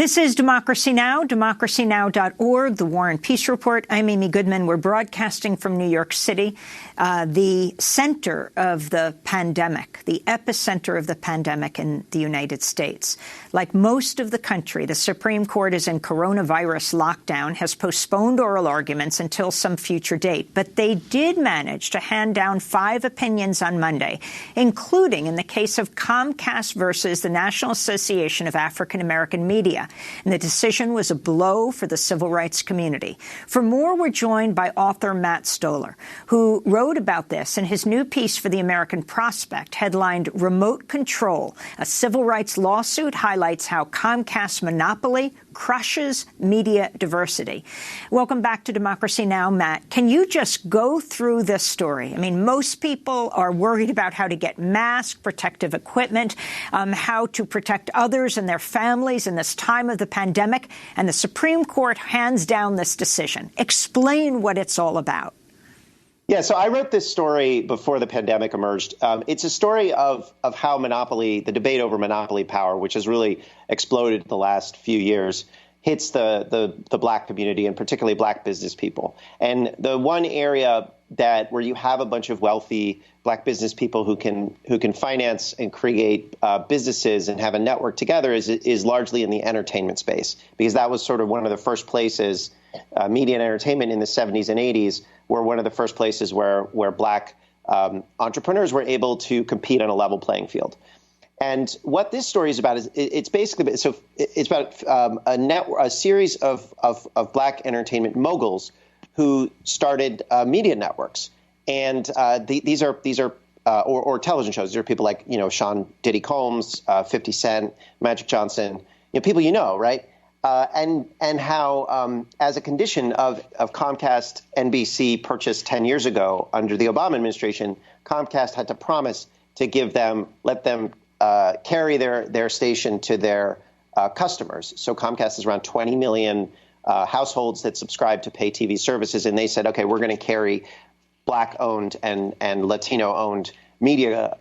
This is Democracy Now!, democracynow.org, the War and Peace Report. I'm Amy Goodman. We're broadcasting from New York City, the center of the pandemic, the epicenter of the pandemic in the United States. Like most of the country, the Supreme Court is in coronavirus lockdown, has postponed oral arguments until some future date. But they did manage to hand down 5 opinions on Monday, including in the case of Comcast versus the National Association of African American Media. And the decision was a blow for the civil rights community. For more, we're joined by author Matt Stoller, who wrote about this in his new piece for the American Prospect, headlined Remote Control. A civil rights lawsuit highlights how Comcast's monopoly crushes media diversity. Welcome back to Democracy Now!, Matt. Can you just go through this story? I mean, most people are worried about how to get masks, protective equipment, how to protect others and their families in this time of the pandemic, and the Supreme Court hands down this decision. Explain what it's all about. Yeah, so I wrote this story before the pandemic emerged. It's a story of how monopoly, the debate over monopoly power, which has really exploded the last few years, hits the Black community and particularly Black business people. And the one area where you have a bunch of wealthy Black business people who can finance and create businesses and have a network together is largely in the entertainment space, because that was sort of one of the first places, media and entertainment in the 70s and 80s were one of the first places where Black entrepreneurs were able to compete on a level playing field. And what this story is about is it's about a series of Black entertainment moguls who started media networks, and these are television shows. These are people like Sean Diddy Combs, 50 Cent, Magic Johnson, people right? And how as a condition of Comcast NBC purchase 10 years ago under the Obama administration, Comcast had to promise to let them carry their station to their customers. So Comcast is around 20 million households that subscribe to pay TV services. And they said, OK, we're going to carry Black-owned and Latino-owned media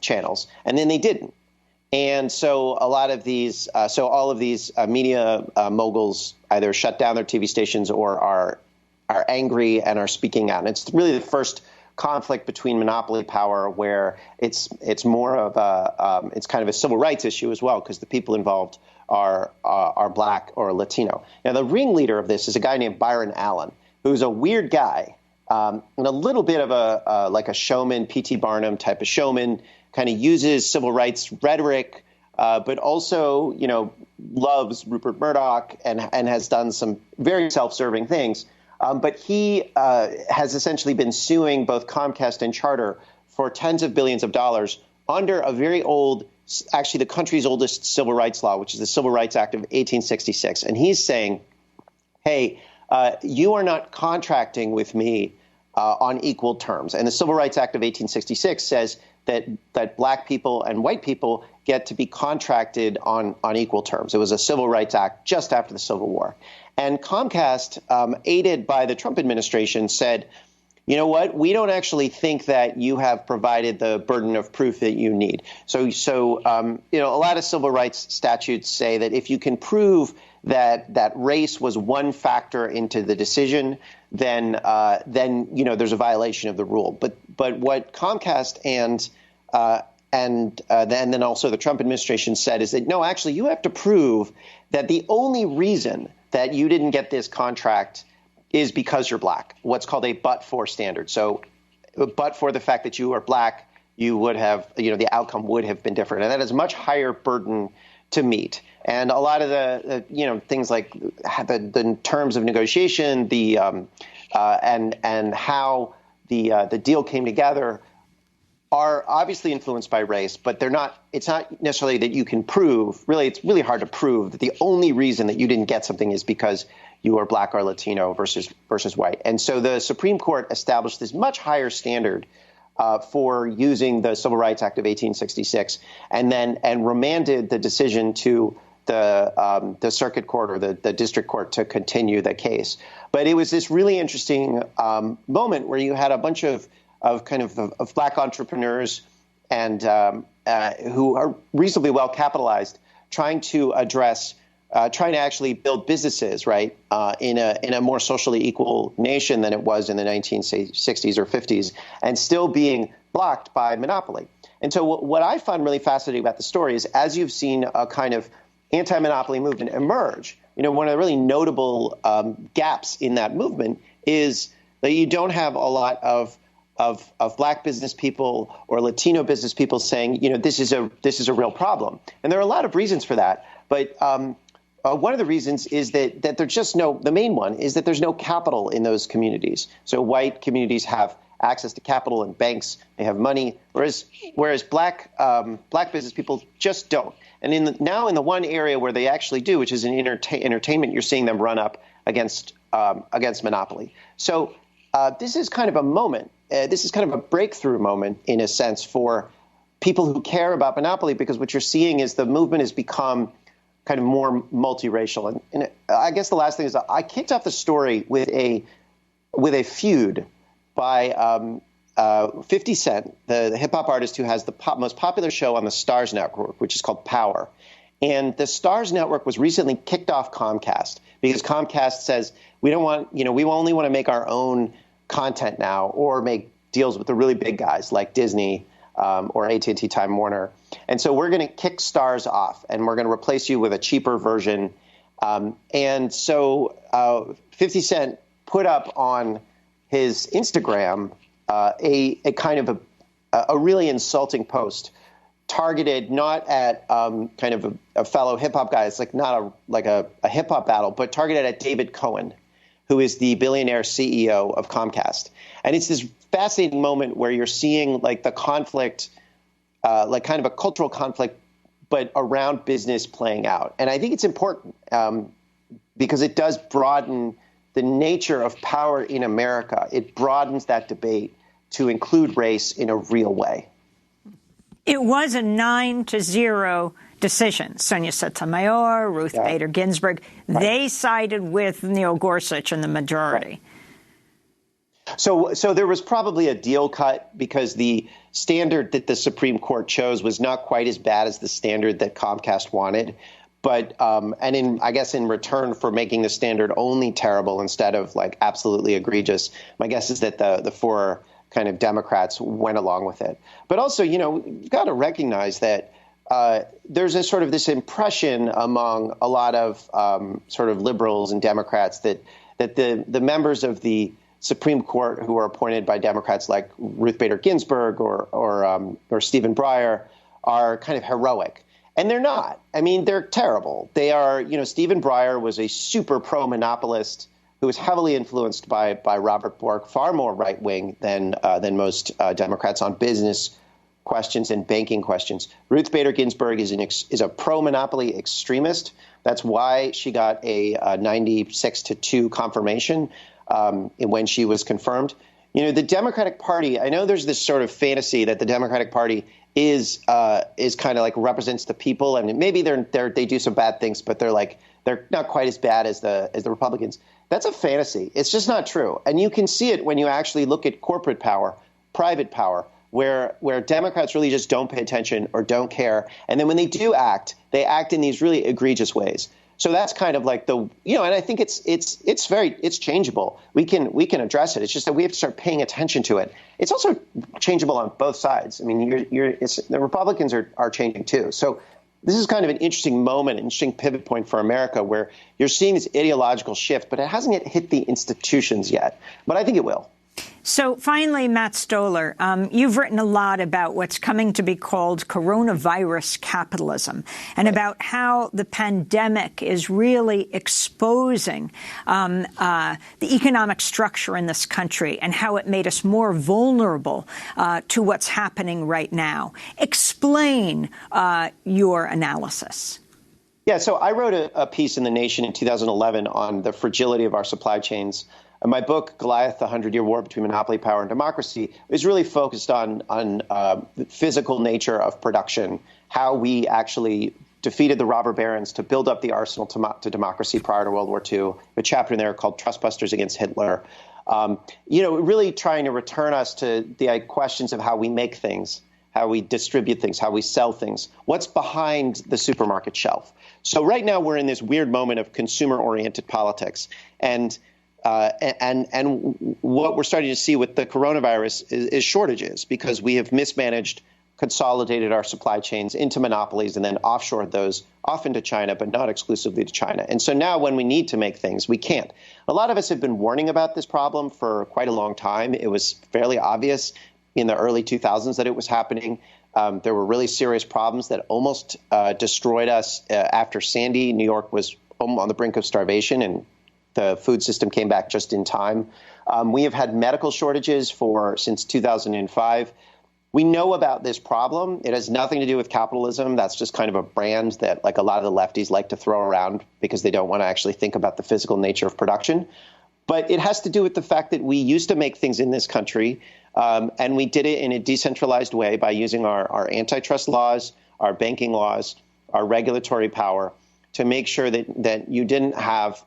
channels. And then they didn't. And so all of these media moguls either shut down their TV stations or are angry and are speaking out. And it's really the first conflict between monopoly power where it's more of it's kind of a civil rights issue as well, because the people involved are Black or Latino. Now, the ringleader of this is a guy named Byron Allen, who's a weird guy and a little bit of a showman, P.T. Barnum type of showman, kind of uses civil rights rhetoric, but also, loves Rupert Murdoch and has done some very self-serving things. But he has essentially been suing both Comcast and Charter for tens of billions of dollars under a very old, actually the country's oldest civil rights law, which is the Civil Rights Act of 1866. And he's saying, hey, you are not contracting with me on equal terms. And the Civil Rights Act of 1866 says that Black people and white people get to be contracted on equal terms. It was a Civil Rights Act just after the Civil War. And Comcast, aided by the Trump administration, said, you know what, we don't actually think that you have provided the burden of proof that you need. So a lot of civil rights statutes say that if you can prove that race was one factor into the decision, then there's a violation of the rule. But what Comcast and then also the Trump administration said is that, no, actually, you have to prove that the only reason that you didn't get this contract is because you're Black, what's called a but-for standard. So but for the fact that you are Black, you would have, the outcome would have been different. And that is a much higher burden to meet. And a lot of the things like the terms of negotiation, and how the deal came together are obviously influenced by race, but it's not necessarily that you can prove. Really, it's really hard to prove that the only reason that you didn't get something is because you are Black or Latino versus white. And so the Supreme Court established this much higher standard for using the Civil Rights Act of 1866, and remanded the decision to the circuit court or the district court to continue the case. But it was this really interesting moment where you had a bunch of Black entrepreneurs and who are reasonably well capitalized trying to address trying to actually build businesses, right, in a more socially equal nation than it was in the 1960s or 50s, and still being blocked by monopoly. And so what I find really fascinating about the story is, as you've seen a kind of anti-monopoly movement emerge, one of the really notable gaps in that movement is that you don't have a lot of Black business people or Latino business people saying, this is a real problem. And there are a lot of reasons for that. But one of the reasons is that there's just the main one is that there's no capital in those communities. So white communities have access to capital and banks, they have money, whereas Black business people just don't. And now in the one area where they actually do, which is in entertainment, you're seeing them run up against monopoly. So this is kind of a moment. This is kind of a breakthrough moment, in a sense, for people who care about monopoly, because what you're seeing is the movement has become kind of more multiracial. And I guess the last thing is I kicked off the story with a feud by 50 Cent, the hip-hop artist who has the most popular show on the Starz Network, which is called Power. And the Starz Network was recently kicked off Comcast because Comcast says we only want to make our own content now, or make deals with the really big guys like Disney or AT&T Time Warner. And so we're going to kick Starz off, and we're going to replace you with a cheaper version. And so 50 Cent put up on his Instagram a kind of a really insulting post targeted not at kind of a fellow hip hop guy. It's like not a hip hop battle, but targeted at David Cohen, who is the billionaire CEO of Comcast. And it's this fascinating moment where you're seeing like the conflict, like kind of a cultural conflict, but around business playing out. And I think it's important because it does broaden the nature of power in America. It broadens that debate to include race in a real way. It was a 9-0 decision. Sonia Sotomayor, Ruth Bader Ginsburg, they sided with Neil Gorsuch in the majority. Right. So there was probably a deal cut because the standard that the Supreme Court chose was not quite as bad as the standard that Comcast wanted. But I guess in return for making the standard only terrible instead of like absolutely egregious, my guess is that the four kind of Democrats went along with it. But also, you've got to recognize that there's a sort of this impression among a lot of sort of liberals and Democrats that the members of the Supreme Court who are appointed by Democrats like Ruth Bader Ginsburg or Stephen Breyer are kind of heroic. And they're not. I mean, they're terrible. They are, Stephen Breyer was a super pro-monopolist who was heavily influenced by Robert Bork, far more right-wing than most Democrats on business questions and banking questions. Ruth Bader Ginsburg is a pro-monopoly extremist. That's why she got a 96-2 confirmation when she was confirmed. The Democratic Party, I know there's this sort of fantasy that the Democratic Party is kind of like represents the people, and maybe they do some bad things, but they're not quite as bad as the Republicans. That's a fantasy. It's just not true. And you can see it when you actually look at corporate power, private power, where Democrats really just don't pay attention or don't care. And then when they do act, they act in these really egregious ways. So that's kind of like and I think it's changeable. We can address it. It's just that we have to start paying attention to it. It's also changeable on both sides. I mean, the Republicans are changing too. So this is kind of an interesting moment, an interesting pivot point for America where you're seeing this ideological shift, but it hasn't yet hit the institutions yet. But I think it will. So finally, Matt Stoller, you've written a lot about what's coming to be called coronavirus capitalism and about how the pandemic is really exposing the economic structure in this country and how it made us more vulnerable to what's happening right now. Explain your analysis. Yeah, so I wrote a piece in The Nation in 2011 on the fragility of our supply chains. My book, Goliath, the 100-Year War Between Monopoly Power and Democracy, is really focused on the physical nature of production, how we actually defeated the robber barons to build up the arsenal to democracy prior to World War II. A chapter in there called Trustbusters Against Hitler. Really trying to return us to the questions of how we make things, how we distribute things, how we sell things, what's behind the supermarket shelf. So right now we're in this weird moment of consumer-oriented politics. And what we're starting to see with the coronavirus is shortages, because we have mismanaged, consolidated our supply chains into monopolies and then offshored those often to China, but not exclusively to China. And so now when we need to make things, we can't. A lot of us have been warning about this problem for quite a long time. It was fairly obvious in the early 2000s that it was happening. There were really serious problems that almost destroyed us after Sandy. New York was on the brink of starvation, and the food system came back just in time. We have had medical shortages since 2005. We know about this problem. It has nothing to do with capitalism. That's just kind of a brand that like a lot of the lefties like to throw around because they don't want to actually think about the physical nature of production. But it has to do with the fact that we used to make things in this country, and we did it in a decentralized way by using our antitrust laws, our banking laws, our regulatory power to make sure that you didn't have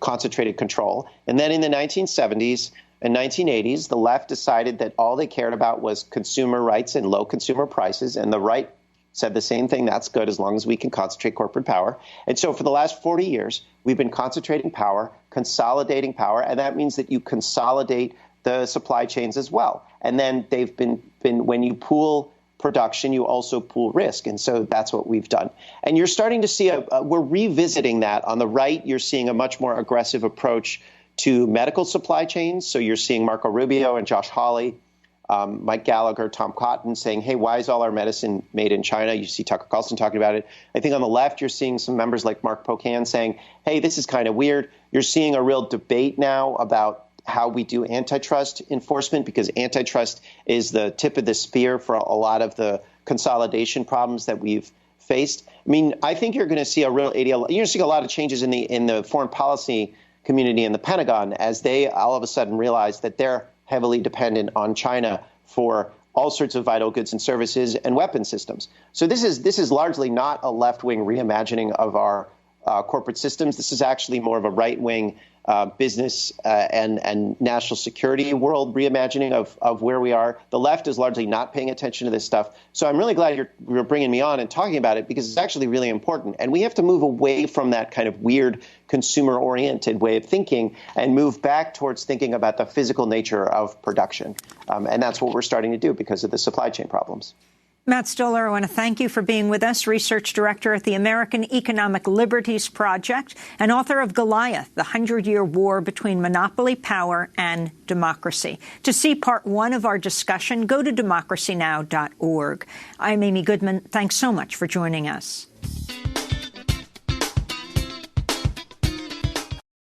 concentrated control. And then in the 1970s and 1980s, the left decided that all they cared about was consumer rights and low consumer prices, and the right said the same thing. That's good as long as we can concentrate corporate power. And so for the last 40 years, we've been concentrating power, consolidating power, and that means that you consolidate the supply chains as well. And then they've been when you pool production, you also pool risk. And so that's what we've done. And you're starting to see we're revisiting that. On the right, you're seeing a much more aggressive approach to medical supply chains. So you're seeing Marco Rubio and Josh Hawley, Mike Gallagher, Tom Cotton saying, hey, why is all our medicine made in China? You see Tucker Carlson talking about it. I think on the left, you're seeing some members like Mark Pocan saying, hey, this is kind of weird. You're seeing a real debate now about how we do antitrust enforcement, because antitrust is the tip of the spear for a lot of the consolidation problems that we've faced. I mean, I think you're going to see you're going to see a lot of changes in the foreign policy community in the Pentagon as they all of a sudden realize that they're heavily dependent on China for all sorts of vital goods and services and weapon systems. So this is largely not a left-wing reimagining of our corporate systems. This is actually more of a right-wing business and national security world reimagining of where we are. The left is largely not paying attention to this stuff. So I'm really glad you're bringing me on and talking about it, because it's actually really important. And we have to move away from that kind of weird consumer-oriented way of thinking and move back towards thinking about the physical nature of production. And that's what we're starting to do because of the supply chain problems. Matt Stoller, I want to thank you for being with us, Research Director at the American Economic Liberties Project and author of Goliath, the 100-Year War Between Monopoly Power and Democracy. To see Part 1 of our discussion, go to democracynow.org. I'm Amy Goodman. Thanks so much for joining us.